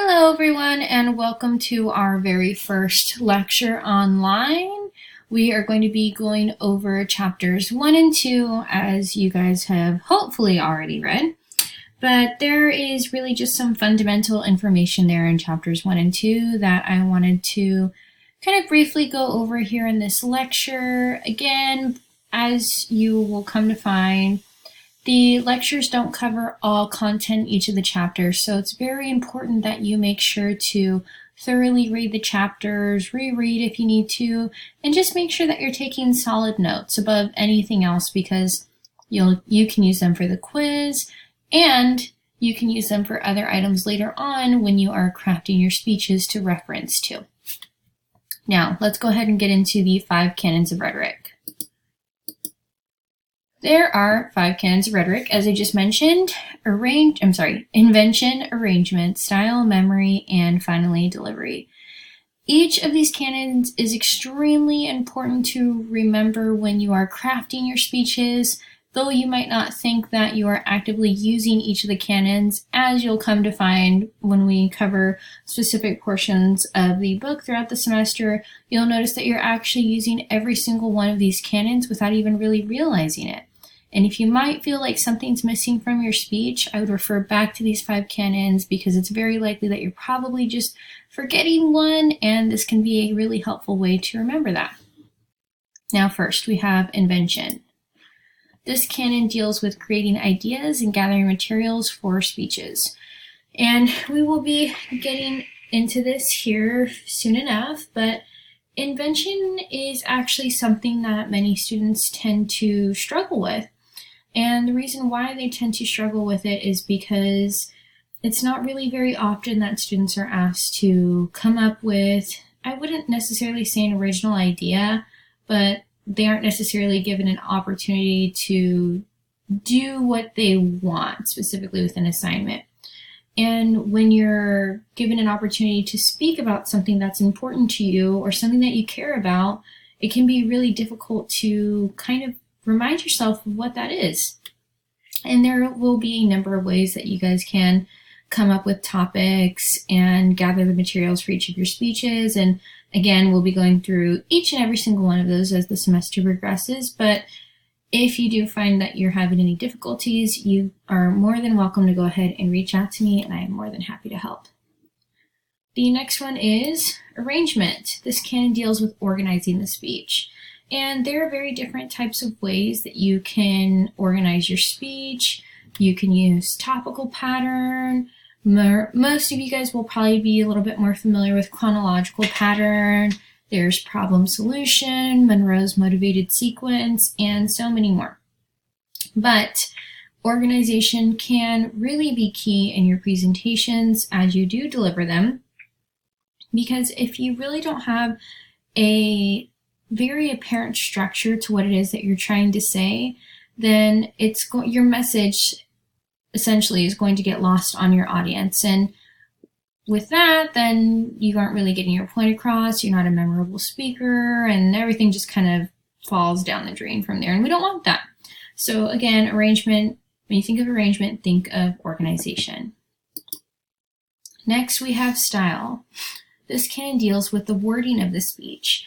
Hello everyone and welcome to our very first lecture online. We are going to be going over chapters 1 and 2 as you guys have hopefully already read. But there is really just some fundamental information there in chapters 1 and 2 that I wanted to kind of briefly go over here in this lecture. Again, as you will come to find, the lectures don't cover all content in each of the chapters, so it's very important that you make sure to thoroughly read the chapters, reread if you need to, and just make sure that you're taking solid notes above anything else because you can use them for the quiz and you can use them for other items later on when you are crafting your speeches to reference to. Now, let's go ahead and get into the 5 canons of rhetoric. There are 5 canons of rhetoric, as I just mentioned: invention, arrangement, style, memory, and finally delivery. Each of these canons is extremely important to remember when you are crafting your speeches, though you might not think that you are actively using each of the canons, as you'll come to find when we cover specific portions of the book throughout the semester. You'll notice that you're actually using every single one of these canons without even really realizing it. And if you might feel like something's missing from your speech, I would refer back to these 5 canons because it's very likely that you're probably just forgetting one, and this can be a really helpful way to remember that. Now first, we have invention. This canon deals with creating ideas and gathering materials for speeches. And we will be getting into this here soon enough, but invention is actually something that many students tend to struggle with. And the reason why they tend to struggle with it is because it's not really very often that students are asked to come up with, I wouldn't necessarily say an original idea, but they aren't necessarily given an opportunity to do what they want specifically with an assignment. And when you're given an opportunity to speak about something that's important to you or something that you care about, it can be really difficult to kind of remind yourself of what that is. And there will be a number of ways that you guys can come up with topics and gather the materials for each of your speeches. And again, we'll be going through each and every single one of those as the semester progresses. But if you do find that you're having any difficulties, you are more than welcome to go ahead and reach out to me, and I am more than happy to help. The next one is arrangement. This canon deals with organizing the speech. And there are very different types of ways that you can organize your speech. You can use topical pattern. Most of you guys will probably be a little bit more familiar with chronological pattern. There's problem solution, Monroe's motivated sequence, and so many more. But organization can really be key in your presentations as you do deliver them, because if you really don't have a very apparent structure to what it is that you're trying to say, then your message essentially is going to get lost on your audience. And with that, then you aren't really getting your point across, you're not a memorable speaker, and everything just kind of falls down the drain from there, and we don't want that. So again, arrangement, when you think of arrangement, think of organization. Next, we have style. This canon deals with the wording of the speech.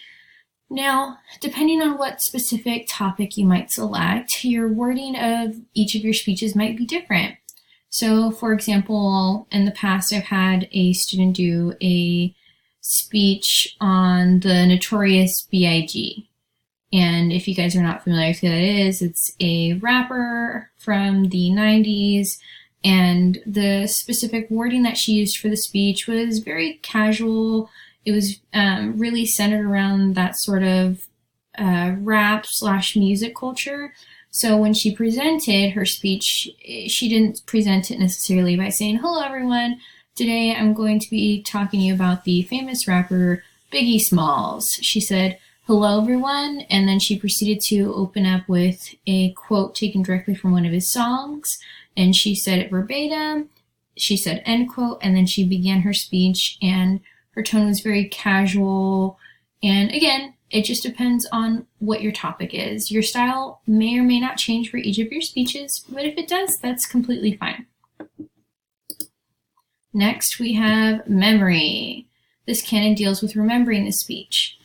Now, depending on what specific topic you might select, your wording of each of your speeches might be different. So, for example, in the past, I've had a student do a speech on the Notorious B.I.G. And if you guys are not familiar with who that is, it's a rapper from the 90s. And the specific wording that she used for the speech was very casual. It was really centered around that sort of rap/music culture. So when she presented her speech, she didn't present it necessarily by saying, "Hello everyone, today I'm going to be talking to you about the famous rapper Biggie Smalls." She said, "Hello everyone," and then she proceeded to open up with a quote taken directly from one of his songs, and she said it verbatim. She said end quote, and then she began her speech, and her tone was very casual. And again, it just depends on what your topic is. Your style may or may not change for each of your speeches, but if it does, that's completely fine. Next, we have memory. This canon deals with remembering the speech.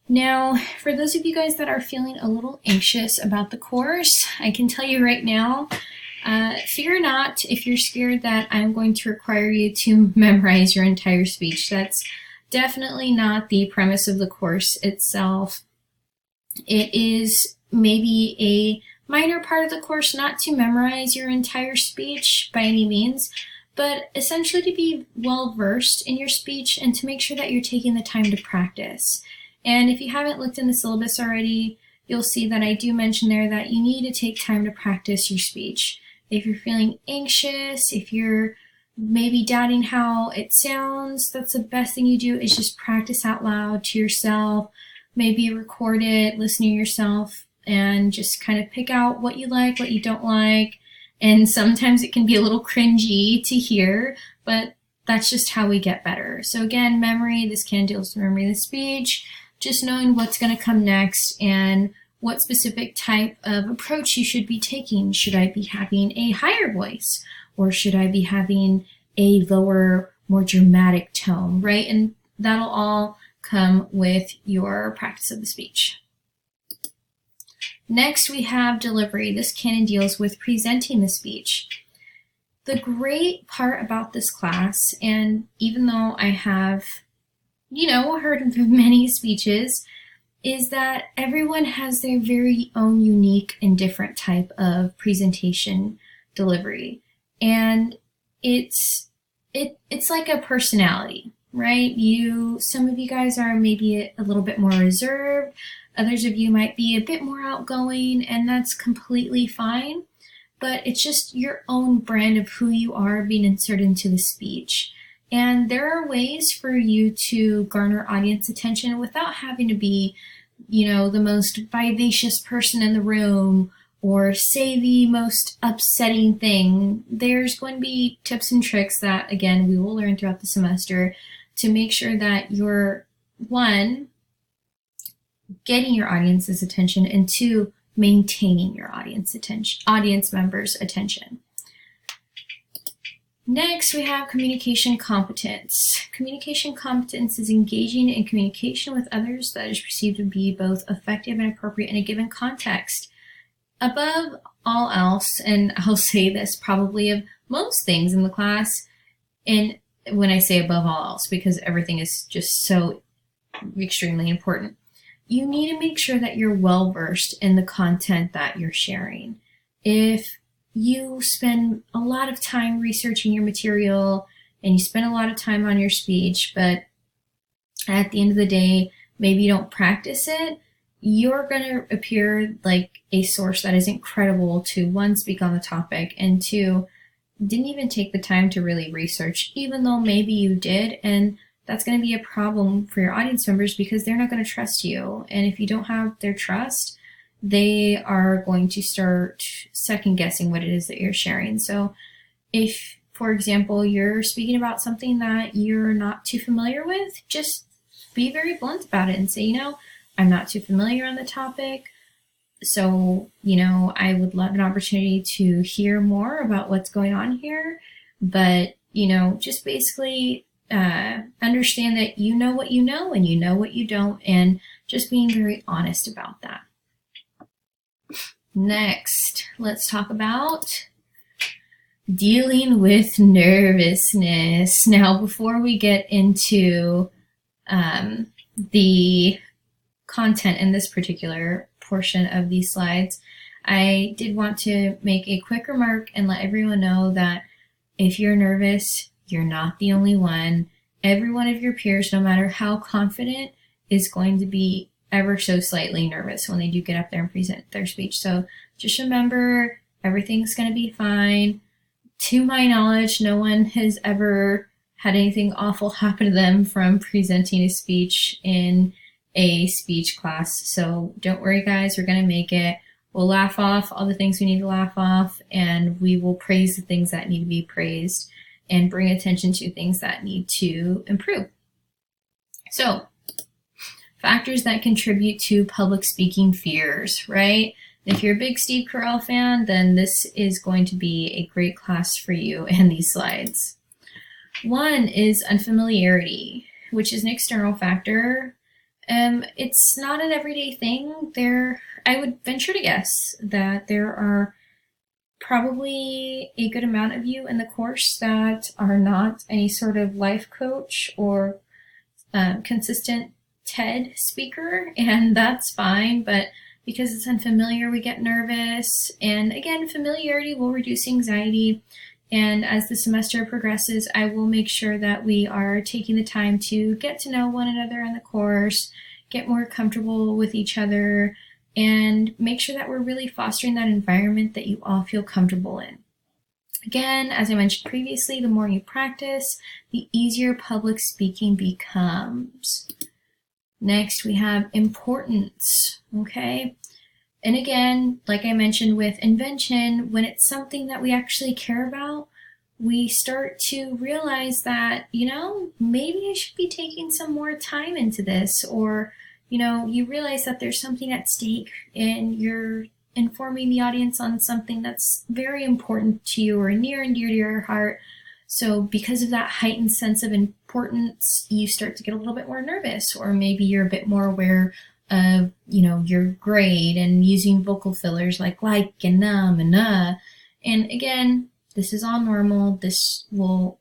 Now, for those of you guys that are feeling a little anxious about the course, I can tell you right now, fear not if you're scared that I'm going to require you to memorize your entire speech. That's definitely not the premise of the course itself. It is maybe a minor part of the course not to memorize your entire speech by any means, but essentially to be well versed in your speech and to make sure that you're taking the time to practice. And if you haven't looked in the syllabus already, you'll see that I do mention there that you need to take time to practice your speech. If you're feeling anxious, if you're maybe doubting how it sounds, that's the best thing you do is just practice out loud to yourself, maybe record it, listen to yourself, and just kind of pick out what you like, what you don't like. And sometimes it can be a little cringy to hear, but that's just how we get better. So again, memory, this can deal with memory of the speech, just knowing what's going to come next and what specific type of approach you should be taking. Should I be having a higher voice, or should I be having a lower, more dramatic tone, right? And that'll all come with your practice of the speech. Next, we have delivery. This canon deals with presenting the speech. The great part about this class, and even though I have heard of many speeches, is that everyone has their very own unique and different type of presentation delivery. And it's like a personality, right? Some of you guys are maybe a little bit more reserved, others of you might be a bit more outgoing, and that's completely fine. But it's just your own brand of who you are being inserted into the speech. And there are ways for you to garner audience attention without having to be, the most vivacious person in the room or say the most upsetting thing. There's going to be tips and tricks that, again, we will learn throughout the semester to make sure that you're, one, getting your audience's attention, and two, maintaining your audience members' attention. Next, we have communication competence. Communication competence is engaging in communication with others that is perceived to be both effective and appropriate in a given context. Above all else, and I'll say this probably of most things in the class, and when I say above all else, because everything is just so extremely important, you need to make sure that you're well versed in the content that you're sharing. If you spend a lot of time researching your material and you spend a lot of time on your speech, but at the end of the day, maybe you don't practice it, you're going to appear like a source that isn't credible to, one, speak on the topic, and two, didn't even take the time to really research, even though maybe you did. And that's going to be a problem for your audience members because they're not going to trust you. And if you don't have their trust, they are going to start second guessing what it is that you're sharing. So if, for example, you're speaking about something that you're not too familiar with, just be very blunt about it and say, I'm not too familiar on the topic. So, I would love an opportunity to hear more about what's going on here. But, just basically understand that you know what you know and you know what you don't, and just being very honest about that. Next, let's talk about dealing with nervousness. Now, before we get into the content in this particular portion of these slides, I did want to make a quick remark and let everyone know that if you're nervous, you're not the only one. Every one of your peers, no matter how confident, is going to be ever so slightly nervous when they do get up there and present their speech. So just remember, everything's going to be fine. To my knowledge, no one has ever had anything awful happen to them from presenting a speech in a speech class. So don't worry, guys, we're going to make it. We'll laugh off all the things we need to laugh off, and we will praise the things that need to be praised and bring attention to things that need to improve. So, factors that contribute to public speaking fears, right? If you're a big Steve Carell fan, then this is going to be a great class for you and these slides. One is unfamiliarity, which is an external factor. It's not an everyday thing. I would venture to guess that there are probably a good amount of you in the course that are not any sort of life coach or consistent TED speaker, and that's fine, but because it's unfamiliar, we get nervous. And again, familiarity will reduce anxiety. And as the semester progresses, I will make sure that we are taking the time to get to know one another in the course, get more comfortable with each other, and make sure that we're really fostering that environment that you all feel comfortable in. Again, as I mentioned previously, the more you practice, the easier public speaking becomes. Next, we have importance, okay? And again, like I mentioned with invention, when it's something that we actually care about, we start to realize that, maybe I should be taking some more time into this, or, you realize that there's something at stake and you're informing the audience on something that's very important to you or near and dear to your heart. So because of that heightened sense of importance, you start to get a little bit more nervous, or maybe you're a bit more aware of, your grade and using vocal fillers like and and And again, this is all normal. This will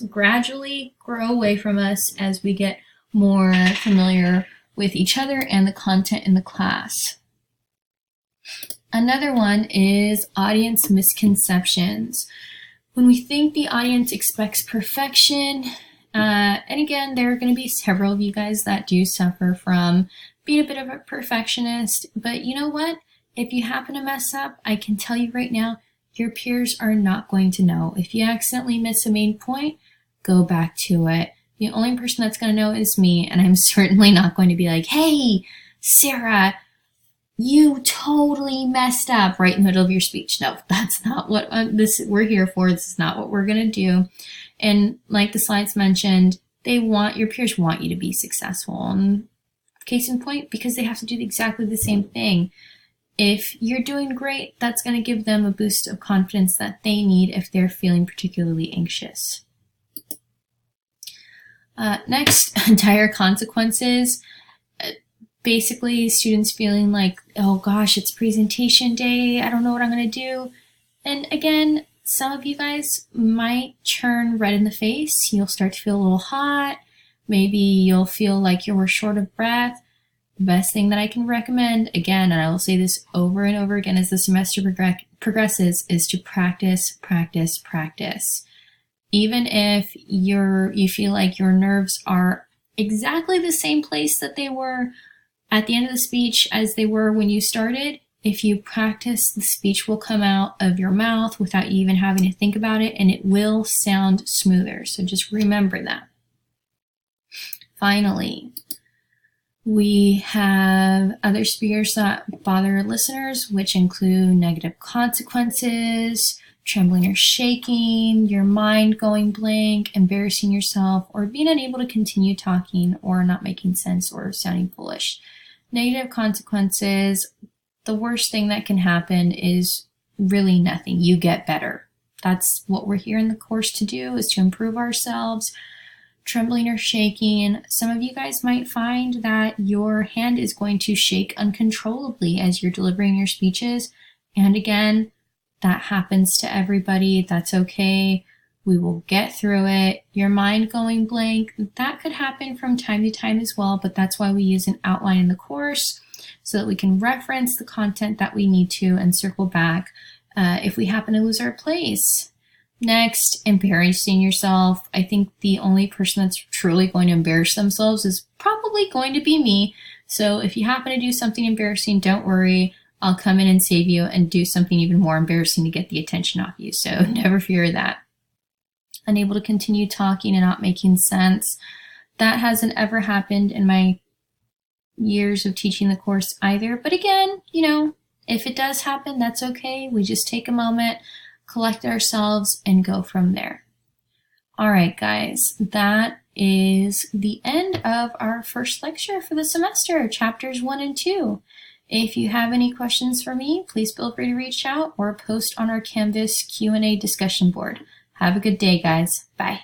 gradually grow away from us as we get more familiar with each other and the content in the class. Another one is audience misconceptions. When we think the audience expects perfection, and again, there are going to be several of you guys that do suffer from being a bit of a perfectionist, but you know what? If you happen to mess up, I can tell you right now, your peers are not going to know. If you accidentally miss a main point, go back to it. The only person that's going to know is me, and I'm certainly not going to be like, hey, Sarah, you totally messed up right in the middle of your speech. No, that's not what we're here for. This is not what we're going to do. And like the slides mentioned, your peers want you to be successful. And case in point, because they have to do exactly the same thing. If you're doing great, that's going to give them a boost of confidence that they need if they're feeling particularly anxious. Next, dire consequences. Basically, students feeling like, oh gosh, it's presentation day, I don't know what I'm going to do. And again, some of you guys might turn red in the face. You'll start to feel a little hot. Maybe you'll feel like you're short of breath. The best thing that I can recommend, again, and I will say this over and over again as the semester progresses, is to practice, practice, practice. Even if you feel like your nerves are exactly the same place that they were at the end of the speech as they were when you started, if you practice, the speech will come out of your mouth without you even having to think about it, and it will sound smoother. So just remember that. Finally, we have other speakers that bother listeners, which include negative consequences, trembling or shaking, your mind going blank, embarrassing yourself, or being unable to continue talking or not making sense or sounding foolish. Negative consequences, the worst thing that can happen is really nothing. You get better. That's what we're here in the course to do, is to improve ourselves. Trembling or shaking, some of you guys might find that your hand is going to shake uncontrollably as you're delivering your speeches. And again, that happens to everybody. That's okay. We will get through it. Your mind going blank, that could happen from time to time as well, but that's why we use an outline in the course so that we can reference the content that we need to and circle back if we happen to lose our place. Next, embarrassing yourself. I think the only person that's truly going to embarrass themselves is probably going to be me. So if you happen to do something embarrassing, don't worry. I'll come in and save you and do something even more embarrassing to get the attention off you. So never fear that. Unable to continue talking and not making sense. That hasn't ever happened in my years of teaching the course either. But again, if it does happen, that's okay. We just take a moment, collect ourselves, and go from there. All right, guys, that is the end of our first lecture for the semester, chapters 1 and 2. If you have any questions for me, please feel free to reach out or post on our Canvas Q&A discussion board. Have a good day, guys. Bye.